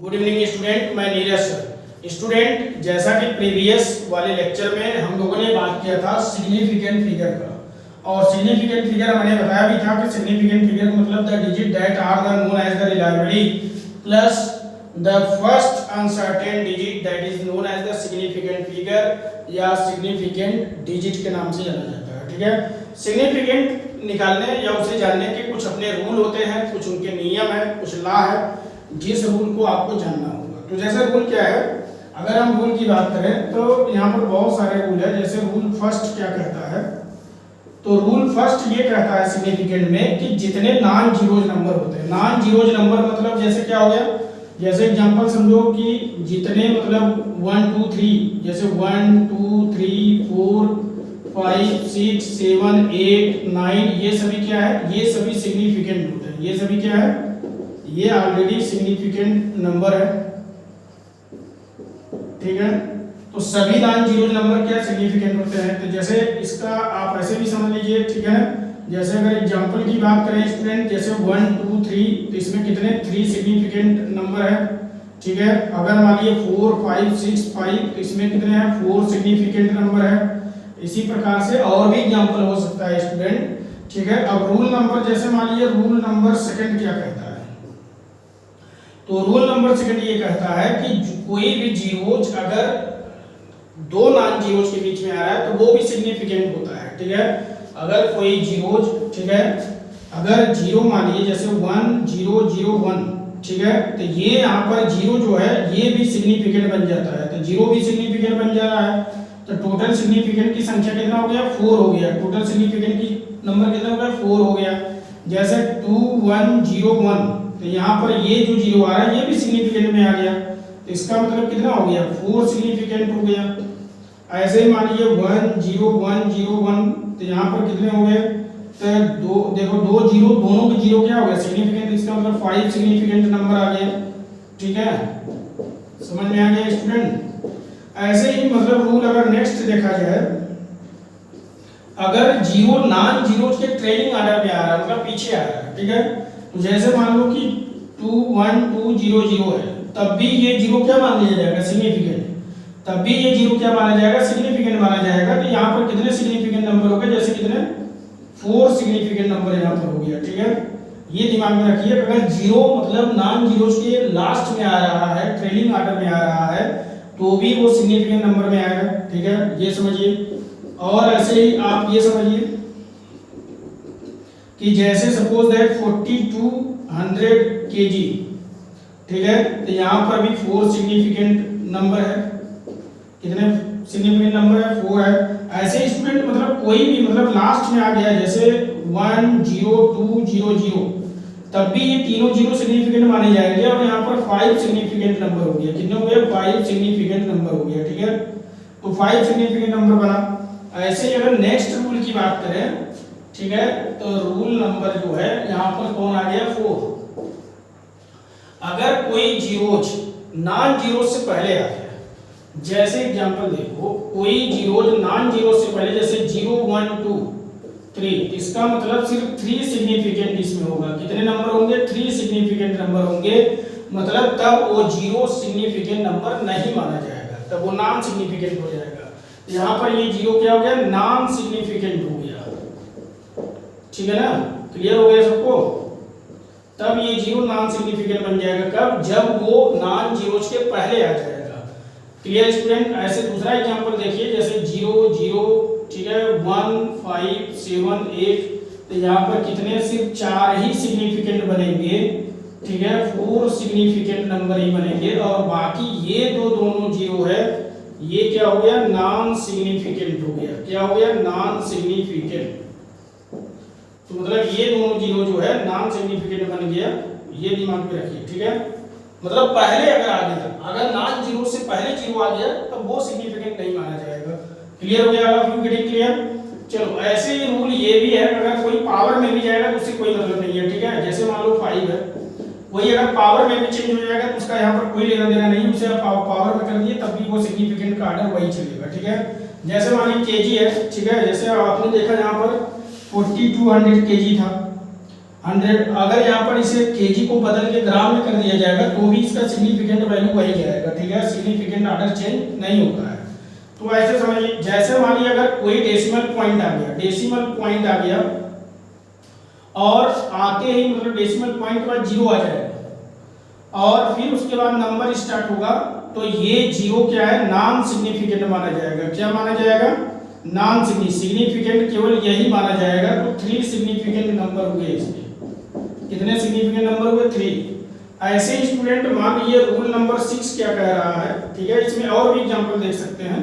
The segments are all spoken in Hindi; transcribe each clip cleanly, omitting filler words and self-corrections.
गुड इवनिंग स्टूडेंट, मैं नीरज सर। स्टूडेंट, जैसा कि प्रीवियस वाले लेक्चर में हम लोगों ने बात किया था सिग्निफिकेंट फिगर का, और सिग्निफिकेंट फिगर मैंने बताया भी था कि सिग्निफिकेंट फिगर का मतलब the digit that are the known as the reliability plus the first uncertain digit that is known as the significant figure या सिग्निफिकेंट डिजिट के नाम से जाना जाता है। ठीक है, सिग्निफिकेंट निकालने या उसे जानने के कुछ अपने रूल होते हैं, कुछ उनके नियम है, कुछ लॉ है, जिस रूल को आपको जानना होगा। तो जैसे रूल क्या है, अगर हम रूल की बात करें तो यहाँ पर बहुत सारे रूल है। जैसे रूल फर्स्ट क्या कहता है, तो रूल फर्स्ट ये कहता है सिग्निफिकेंट में कि जितने नॉन जीरोज नंबर होते हैं, नॉन जीरोज नंबर मतलब जैसे क्या हो गया, जैसे एग्जांपल समझो कि जितने मतलब 1 2 3, जैसे 1 2 3 4 5 6 7 8 9, ये सभी क्या है, ये सभी सिग्निफिकेंट होते हैं। ये सभी क्या है, ये ऑलरेडी सिग्निफिकेंट नंबर है। ठीक है, तो सभी नॉन जीरो नंबर क्या सिग्निफिकेंट होते हैं। तो जैसे इसका आप ऐसे भी समझ लीजिए। ठीक है, जैसे अगर एग्जांपल की बात करें स्टूडेंट, जैसे 1 2 3, तो इसमें कितने 3 सिग्निफिकेंट नंबर है। ठीक है, अगर मान लीजिए 4 5 6 5, तो इसमें कितने हैं 4 सिग्निफिकेंट नंबर है। इसी प्रकार से और भी एग्जांपल हो सकता है स्टूडेंट। ठीक है, अब रूल नंबर, जैसे मान लीजिए रूल नंबर सेकंड क्या कहता है, तो रूल नंबर सेकंड ये कहता है कि कोई भी जीरोज अगर दो नॉन जीरोज के बीच में आ रहा है तो वो भी सिग्निफिकेंट होता है। ठीक है, अगर कोई जीरोज, ठीक है, अगर जीरो मान लीजिए जैसे 1 0 0 1, ठीक है, तो ये यहाँ पर जीरो जो है ये भी सिग्निफिकेंट बन जाता है। तो जीरो भी सिग्निफिकेंट बन जा रहा है, तो टोटल सिग्निफिकेंट की संख्या कितना हो गया, 4 हो गया। टोटल सिग्निफिकेंट की नंबर कितना हो गया, 4 हो गया। जैसे 2 1 0 1, तो यहाँ पर ये जो जीरो आ रहा है ये भी सिग्निफिकेंट में आ गया, तो इसका मतलब कितना हो गया, 4 सिग्निफिकेंट हो गया। ऐसे ही मान लीजिए 1 0 1 0 1, तो यहाँ पर कितने हो गए, तो दो, देखो दो जीरो, दोनों के जीरो क्या हो गया सिग्निफिकेंट, इसका मतलब 5 सिग्निफिकेंट नंबर आ गया। ठीक है, समझ में आ गया स्टूडेंट। ऐसे ही मतलब रूल अगर नेक्स्ट देखा जाए, अगर जीरो नॉन जीरो के ट्रेलिंग ऑर्डर में आ रहा है, मतलब पीछे आ रहा है। ठीक है, तो जैसे मान लो कि 2 1 2 0 0 है, तब भी ये जीरो क्या मान लिया जाएगा, सिग्निफिकेंट। तब भी ये जीरो क्या माना जाएगा, सिग्निफिकेंट माना जाएगा। तो यहाँ पर कितने सिग्निफिकेंट नंबर हो गए, जैसे कितने 4 सिग्निफिकेंट नंबर यहाँ पर हो गया। ठीक है, ये दिमाग में रखिए, अगर जीरो मतलब नॉन जीरो के लास्ट में आ रहा है, ट्रेलिंग ऑर्डर में आ रहा है, तो भी वो सिग्निफिकेंट नंबर में आएगा। ठीक है, ये समझिए। और ऐसे ही आप ये समझिए कि जैसे सपोज दैट 4200 kg, ठीक है, तो यहाँ पर भी 4 सिग्निफिकेंट नंबर है। कितने सिग्निफिकेंट नंबर है, 4 है। ऐसे स्टूडेंट मतलब कोई भी मतलब लास्ट में आ गया, जैसे 1 0 2 0 0, तब भी ये तीनों जीरो सिग्निफिकेंट माने जाएंगे। और यहाँ पर 5 सिग्निफिकेंट नंबर हो गया। कितने हो गए, 5 सिग्निफिकेंट नंबर हो गया। ठीक है, तो 5 सिग्निफिकेंट नंबर बना। ऐसे ही अगर नेक्स्ट रूल की बात करें, ठीक है, तो रूल नंबर जो है यहाँ पर कौन आ गया, 4। अगर कोई जीरोज नॉन जीरो से पहले आ गया, जैसे एग्जांपल देखो, कोई जीरोज नॉन जीरो से पहले, जैसे 0 1 2 3, इसका मतलब सिर्फ 3 सिग्निफिकेंट इसमें होगा। कितने नंबर होंगे, 3 सिग्निफिकेंट नंबर होंगे। मतलब तब वो जीरो सिग्निफिकेंट नंबर नहीं माना जाएगा, तब वो नॉन सिग्निफिकेंट हो जाएगा। यहाँ पर ये जीरो क्या हो गया, नॉन सिग्निफिकेंट हो गया। ठीक है ना, क्लियर हो गया सबको। तब ये जीरो नॉन सिग्निफिकेंट बन जाएगा कब, जब वो नॉन जीरोज के पहले आ जाएगा। Clear student. ऐसे दूसरा एग्जांपल देखिए, जैसे 0 0, ठीक है, 1 5 7 8, तो यहाँ पर कितने सिर्फ 4 ही सिग्निफिकेंट बनेंगे। ठीक है, 4 सिग्निफिकेंट नंबर ही बनेंगे, और बाकी ये दोनों जीरो है, ये क्या हो गया, नॉन सिग्निफिकेंट हो गया। क्या हो गया, नॉन सिग्निफिकेंट। तो मतलब ये दोनों जीरो जो है नॉन सिग्निफिकेंट बन गया, ये दिमाग में रखिए। ठीक है, मतलब पहले अगर आ गया, अगर नॉन जीरो से पहले जीरो आ गया तो वो सिग्निफिकेंट नहीं माना जाएगा। क्लियर हो गया, आप लोग गेटिंग क्लियर। चलो, ऐसे ही रूल ये भी है, अगर कोई पावर में भी जाएगा तो उससे कोई मतलब नहीं है। ठीक है, जैसे मान लो 5 है, वही अगर पावर में भी चेंज हो जाएगा तो उसका यहाँ पर कोई लेना देना नहीं, उसे आप पावर में कर दिए तब भी वो सिग्निफिकेंट का ऑर्डर वही चलेगा। ठीक है, जैसे मान लीजिए केजी है, ठीक है, जैसे आपने देखा यहाँ पर 4200 kg था, 100, अगर यहाँ पर इसे केजी को बदल के ग्राम में कर दिया जाएगा तो भी इसका सिग्निफिकेंट वैल्यू वही जाएगा, ठीक है, सिग्निफिकेंट ऑर्डर चेंज नहीं होता है। तो ऐसे समझिए, जैसे मान लीजिए अगर कोई डेसिमल पॉइंट आ गया, डेसिमल पॉइंट आ गया और आते ही मतलब डेसिमल पॉइंट के बाद 0 आ जाएगा और फिर उसके बाद नंबर स्टार्ट होगा, तो ये 0 क्या है, नॉन सिग्निफिकेंट माना जाएगा। क्या माना जाएगा, नॉन सिग्निफिकेंट, केवल यही माना जाएगा। तो 3 सिग्निफिकेंट नंबर हुए इसमें, कितने सिग्निफिकेंट नंबर हुए, 3। ऐसे स्टूडेंट मान लीजिए रूल नंबर 6 क्या कह रहा है, ठीक है, इसमें और भी एग्जांपल देख सकते हैं,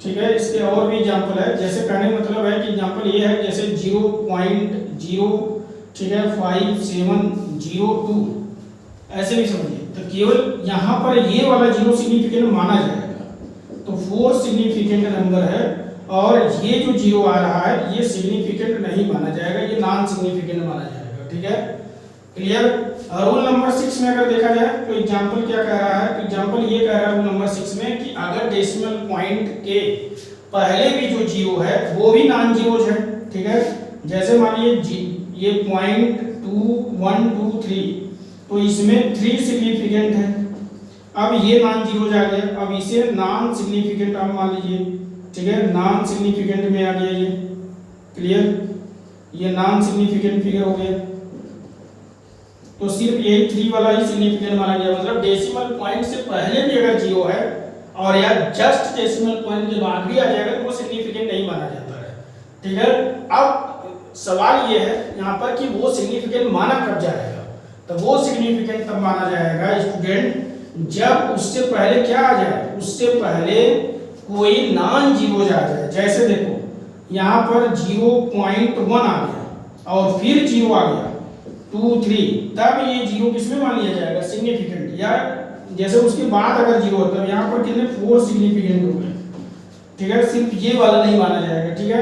ठीक है, इसके और भी एग्जांपल है। जैसे कहने का मतलब है कि एग्जांपल ये है, जैसे 0.0, ठीक है, 5702, ऐसे भी समझिए। तो केवल यहाँ पर ये वाला 0 सिग्निफिकेंट माना जाएगा। तो 4 सिग्निफिकेंट नंबर है और ये जो 0 आ रहा है ये सिग्निफिकेंट नहीं माना जाएगा, ये नॉन सिग्निफिकेंट माना जाएगा, ठीक है, क्लियर। रूल नंबर 6 में अगर देखा जाए तो एग्जांपल क्या कह रहा है, तो एग्जांपल ये कह रहा है रूल नंबर 6 में कि अगर डेसिमल पॉइंट के पहले भी जो 0 है वो भी नॉन जीरोज है, ठीक है। जैसे मान लीजिए ये 0.2123, तो इसमें 3 सिग्निफिकेंट है। अब ये नॉन जीरोज आ गया, अब इसे नॉन सिग्निफिकेंट आप मान लीजिए, ठीक है, नॉन सिग्निफिकेंट में आ गया ये, क्लियर, ये नॉन सिग्निफिकेंट फिगर हो गया। तो सिर्फ यही 3 वाला ही सिग्निफिकेंट माना गया, मतलब डेसिमल पॉइंट से पहले भी अगर 0 है और या जस्ट डेसिमल पॉइंट के बाद भी आ जाएगा तो वो सिग्निफिकेंट नहीं माना जाता है, ठीक है। अब सवाल ये है यहाँ पर कि वो सिग्निफिकेंट माना कब जाएगा, तो वो सिग्निफिकेंट तब माना जाएगा स्टूडेंट जब उससे पहले क्या आ जाए, उससे पहले कोई नॉन जीरो आ जाए। जैसे देखो यहाँ पर 0.1 आ गया और फिर 0 आ गया, 2 3, तब ये 0 किसमें मान लिया जाएगा, सिग्निफिकेंट। या जैसे उसके बाद अगर 0 होता है, यहाँ पर कितने 4 सिग्निफिकेंट हो गए, ठीक है, सिर्फ ये वाला नहीं माना जाएगा, ठीक है।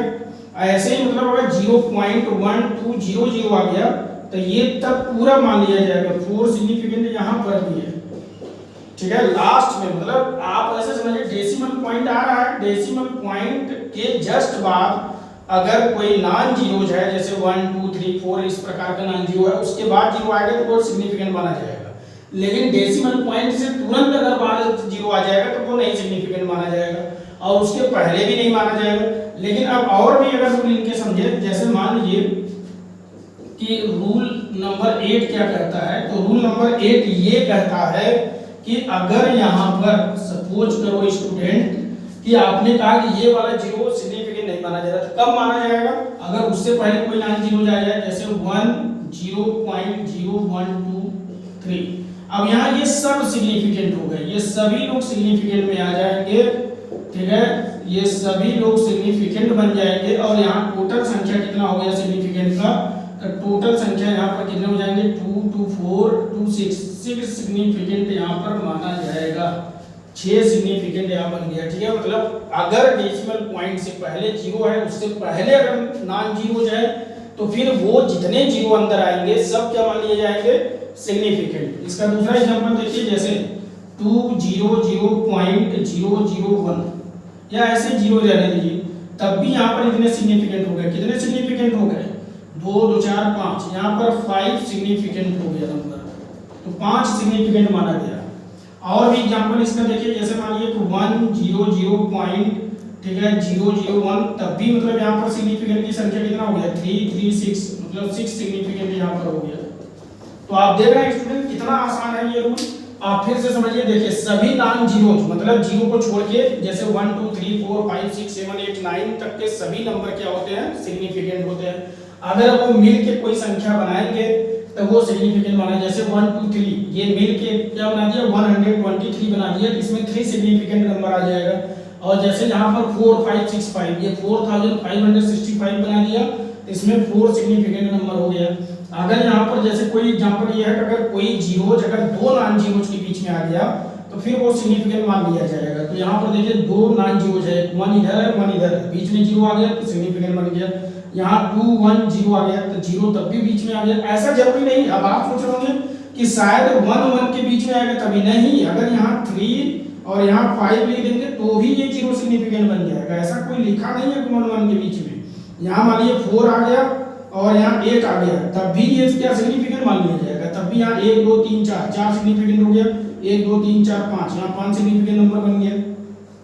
ऐसे ही मतलब अगर 0.1200 आ गया तो ये तब पूरा मान लिया जाएगा, 4 सिग्निफिकेंट यहाँ पर भी है, ठीक है। लास्ट में मतलब आप ऐसे समझिए डेसिमल पॉइंट आ रहा है, डेसिमल पॉइंट के जस्ट बाद अगर कोई नॉन जीरोज है, जैसे 1 2 3 4 इस प्रकार का नॉन जीरो है, उसके बाद 0 आएगा तो वो सिग्निफिकेंट माना जाएगा। लेकिन डेसिमल पॉइंट से तुरंत अगर बाद 0 आ जाएगा तो वो नहीं सिग्निफिकेंट माना जाएगा और उसके पहले भी नहीं माना जाएगा। लेकिन अब और भी अगर रूल इनके समझे, जैसे मान लीजिए कि रूल नंबर 8 क्या कहता है, तो रूल नंबर 8 ये कहता है कि अगर यहाँ पर सपोज करो स्टूडेंट कि आपने कहा कि ये वाला 0 सिग्निफिकेंट नहीं माना जाएगा, तो कब माना जाएगा, अगर उससे पहले कोई नॉन जीरो आ जाए, जैसे 1 0.0123। अब यहाँ ये सब सिग्निफिकेंट हो गए, ये सभी लोग सिग्निफिकेंट में आ जाएंगे, ठीक है, ये सभी लोग सिग्निफिकेंट बन जाएंगे। और यहाँ टोटल संख्या कितना हो गया सिग्निफिकेंट का, तो टोटल संख्या यहाँ पर कितने हो जाएंगे, 2 2 4 2 6 सिग्निफिकेंट यहाँ पर माना जाएगा, 6 सिग्निफिकेंट यहाँ बन गया, ठीक है। मतलब अगर डेसिमल पॉइंट से पहले 0 है, उससे पहले अगर नॉन जीरो जाए तो फिर वो जितने 0 अंदर आएंगे सब क्या मान लिए जाएंगे, सिग्निफिकेंट। इसका दूसरा एग्जांपल देखिए, जैसे 200.001 या ऐसे 0 रहने दीजिए, तब भी यहाँ पर इतने सिग्निफिकेंट हो गए, कितने सिग्निफिकेंट हो गए, 2 2 4 5, यहाँ पर 5 सिग्निफिकेंट हो गया नंबर, तो 5 सिग्निफिकेंट माना गया। और भी एग्जांपल इसका देखिए, जैसे मान लीजिए 100 ठीक है 001, तब भी मतलब यहाँ पर सिग्निफिकेंट की संख्या कितना हो गया, 3 3 6, मतलब 6 सिग्निफिकेंट यहाँ पर हो गया। तो आप देख रहे हैं स्टूडेंट कितना आसान है ये रूल। आप फिर से समझिए, देखिए सभी नॉन जीरो मतलब 0 को छोड़ के, जैसे 1 2 3 4 5 6 7 8 9 तक के सभी नंबर क्या होते हैं, सिग्निफिकेंट होते हैं। अगर वो मिल के कोई संख्या बनाएंगे तो वो सिग्निफिकेंट माना। जैसे 1 2 3 ये मिल के क्या बना दिया, 123 बना दिया, इसमें 3 सिग्निफिकेंट नंबर आ जाएगा। और जैसे यहाँ पर 4 5 6 5 ये 4565 बना दिया, इसमें 4 सिग्निफिकेंट नंबर हो गया। अगर यहाँ पर जैसे कोई एग्जांपल ये है कि अगर कोई जीरोज अगर 2 नॉन जीरोज के बीच में आ गया तो फिर वो सिग्निफिकेंट मान लिया जाएगा। तो यहाँ पर देखिए 2 नॉन जीरोज है, 1 इधर है 1 इधर है, बीच में 0 आ गया तो सिग्निफिकेंट बन गया। यहाँ 2 1 0 आ गया तो 0 तब भी बीच में आ गया। ऐसा जरूरी नहीं, अब आप सोच रहे होंगे कि शायद 1 1 के बीच में आएगा, तभी नहीं। अगर यहाँ 3 और यहाँ 5 लिख देंगे तो भी ये 0 सिग्निफिकेंट बन जाएगा। ऐसा कोई लिखा नहीं है 1 1 के बीच में। यहाँ मान लीजिए 4 आ गया और यहाँ 8 आ गया, तब भी ये क्या सिग्निफिकेंट मान लिया जाएगा। तब भी यहाँ 1 2 3 4 4 सिग्निफिकेंट हो गया, 1 2 3 4 5, यहाँ 5 सिग्निफिकेंट नंबर बन गया।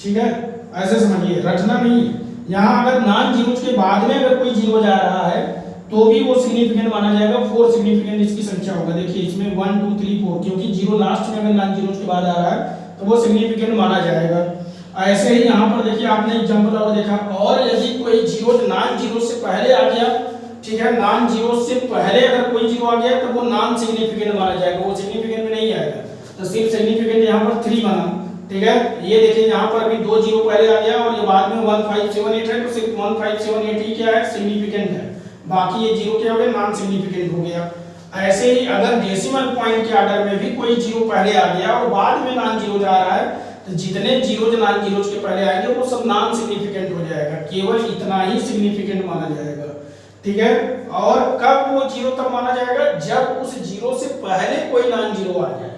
ठीक है, ऐसे समझिए, रटना नहीं है। यहाँ अगर नॉन जीरोज के बाद में अगर कोई जीरो जा रहा है तो भी वो सिग्निफिकेंट माना जाएगा। 4 सिग्निफिकेंट इसकी संख्या होगा। देखिए इसमें 1 2 3 4, क्योंकि जीरो लास्ट में अगर नॉन जीरोज के बाद आ रहा है तो वो सिग्निफिकेंट माना जाएगा। ऐसे ही यहाँ पर देखिए आपने एग्जांपल और देखा, और यदि कोई जीरो नॉन जीरो से पहले आ गया, ठीक है, नॉन जीरो से पहले अगर कोई जीरो आ गया तो वो नॉन सिग्निफिकेंट माना जाएगा, वो सिग्निफिकेंट में नहीं आएगा। तो सिर्फ सिग्निफिकेंट यहाँ पर 3 बना। ठीक है, ये देखिए यहाँ पर अभी 2 जीरो पहले आ गया और ये बाद में 1578 है, तो सिर्फ 1578 ही क्या है, सिग्निफिकेंट है। बाकी ये जीरो क्या हो गया, नॉन सिग्निफिकेंट हो गया। ऐसे ही अगर डेसिमल पॉइंट के ऑर्डर में भी कोई जीरो पहले आ गया और बाद में नॉन जीरो जा रहा है, तो जितने जीरोज नॉन जीरोज के पहले आएंगे वो सब नॉन सिग्निफिकेंट हो जाएगा, केवल इतना ही सिग्निफिकेंट माना जाएगा। ठीक है, और कब वो जीरो तब माना जाएगा, जब उस जीरो से पहले कोई नॉन जीरो आ जाए।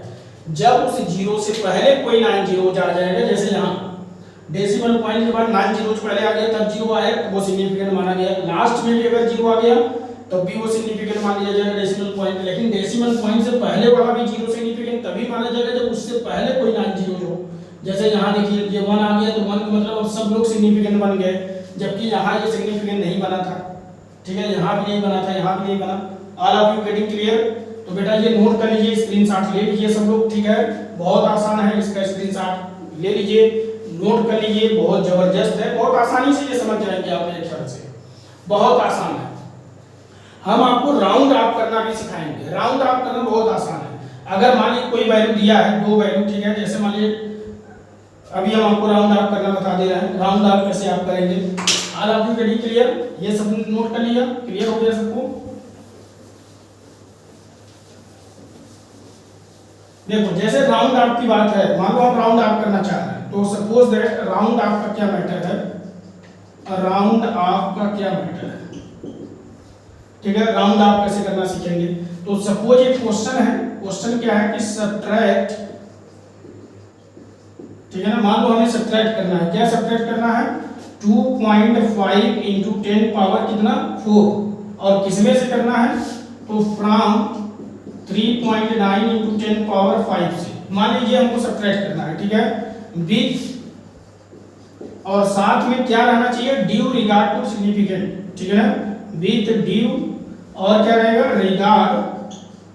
जब उस जीरो से पहले कोई नॉन जीरो आ जाएगा, जैसे यहाँ डेसिमल पॉइंट के बाद नॉन जीरोज पहले आ गया तब जीरो आया तो वो सिग्निफिकेंट माना गया। लास्ट में भी अगर जीरो आ गया तब भी वो सिग्निफिकेंट मान लिया जाएगा डेसिमल पॉइंट। लेकिन डेसिमल पॉइंट से पहले वाला भी जीरो सिग्निफिकेंट तभी माना जाएगा जब उससे पहले कोई नॉन जीरो हो। जैसे यहाँ देखिए ये 1 आ गया तो 1 का मतलब अब सब लोग सिग्निफिकेंट बन गए, जबकि यहाँ ये सिग्निफिकेंट नहीं बना था। ठीक है, यहाँ भी नहीं बना था, यहाँ भी नहीं बना। All of you getting clear? तो बेटा ये नोट कर लीजिए, स्क्रीनशॉट ले लीजिए सब लोग। ठीक है, बहुत आसान है, इसका स्क्रीनशॉट ले लीजिए, नोट कर लीजिए, बहुत जबरदस्त है, बहुत आसानी से ये समझ जाएंगे आप मेरे ख्याल से, बहुत आसान है। हम आपको राउंड ऑफ करना भी सिखाएंगे। राउंड ऑफ करना बहुत आसान है। अगर मान लीजिए कोई वैल्यू दिया है, 2 वैल्यू, ठीक है, जैसे मान लीजिए अभी हम आपको राउंड ऑफ करना बता दे रहे हैं। राउंड ऑफ कैसे आप करेंगे, all of you getting clear? ये सब नोट कर लिया, क्लियर हो गया सबको? देखो जैसे राउंड ऑफ की बात है, मान लो आप राउंड ऑफ करना चाह रहे हैं, तो सपोज दैट राउंड ऑफ का क्या मैटर है, राउंड ऑफ का क्या मैटर है। ठीक है, राउंड ऑफ कैसे करना सीखेंगे। तो सपोज एक क्वेश्चन है, क्वेश्चन क्या है कि सब्ट्रैक्ट, ठीक है ना, मान लो हमें सब्ट्रैक्ट करना है। क्या सब्ट्रैक्ट करना है, 2.5 इंटू 10 पावर कितना 4, और किसमें से करना है, तो फ्रॉम 3.9 इंटू 10 पावर 5 से। मान लीजिए हमको सब्ट्रैक्ट करना है, ठीक है, विथ, और साथ में क्या रहना चाहिए, ड्यू रिगार्ड टू सिग्निफिकेंट। ठीक है ना, विथ ड्यू, और क्या रहेगा, रिगार्ड,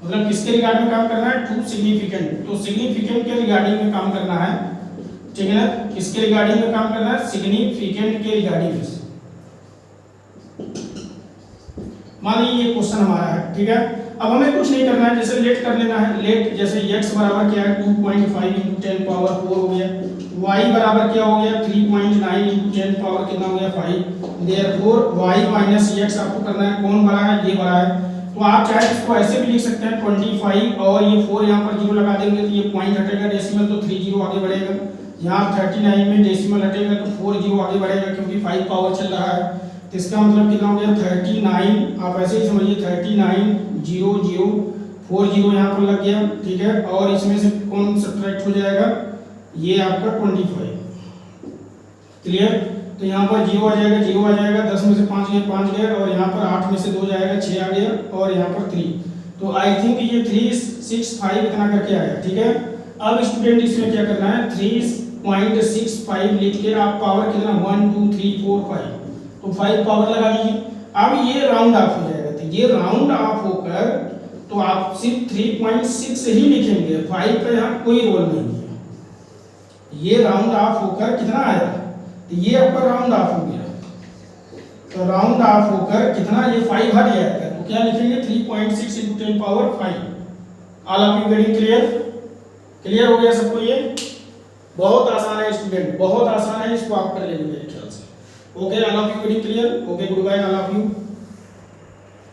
मतलब किसके रिगार्ड में काम करना है, टू सिग्निफिकेंट। तो सिग्निफिकेंट के रिगार्डिंग में काम करना है। ठीक है ना, किसके रिगार्डिंग में काम करना है, सिग्निफिकेंट के रिगार्डिंग में। मान लीजिए ये क्वेश्चन हमारा है। ठीक है, अब हमें कुछ नहीं करना है, जैसे लेट कर लेना है। लेट जैसे x बराबर क्या है, 2.5 इंटू 10 पावर 4 हो गया, y बराबर क्या हो गया, 3.9 इंटू 10 पावर कितना हो गया 5। देयरफॉर y माइनस x आपको करना है, कौन बड़ा है, ये बड़ा है। तो आप चाहे इसको ऐसे भी लिख सकते हैं 25, और ये 4 यहाँ पर जीरो लगा देंगे तो ये पॉइंट हटेगा डेसिमल, तो 3 जीरो आगे बढ़ेगा। यहाँ 39 में डेसिमल हटेगा तो 4 जीरो आगे बढ़ेगा, क्योंकि 5 पावर चल रहा है। तो इसका मतलब कितना हो गया 39, आप ऐसे ही समझिए 39 0 0 4 जीरो यहाँ पर लग गया। ठीक है, और इसमें से कौन सब्ट्रैक्ट हो जाएगा, ये आपका 25। क्लियर? तो यहाँ पर 0 आ जाएगा, 0 आ जाएगा, 10 में से 5 गए 5 गए, और यहाँ पर 8 में से 2 जाएगा 6 आ गया, और यहाँ पर 3। तो आई थिंक ये 3 6 5 इतना करके आया। ठीक है, अब स्टूडेंट इसमें क्या करना है, 3.65 लिख के आप पावर कितना 1 2 3 4 5, तो 5 पावर लगा दीजिए। अब ये राउंड ऑफ हो जाएगा, तो ये राउंड ऑफ होकर तो आप सिर्फ 3.6 ही लिखेंगे, 5 का यहाँ कोई रोल नहीं है। ये राउंड ऑफ होकर कितना आया, तो ये आपका राउंड ऑफ हो गया। तो राउंड ऑफ होकर कितना, ये 5 हट जाएगा, तो क्या लिखेंगे 3.6 into 10 power 5। All of you getting clear? Clear हो गया सबको? ये बहुत आसान है स्टूडेंट, बहुत आसान है, इसको आप कर लेंगे मेरे ख्याल से। Okay, all of you getting clear? Okay, goodbye all of you.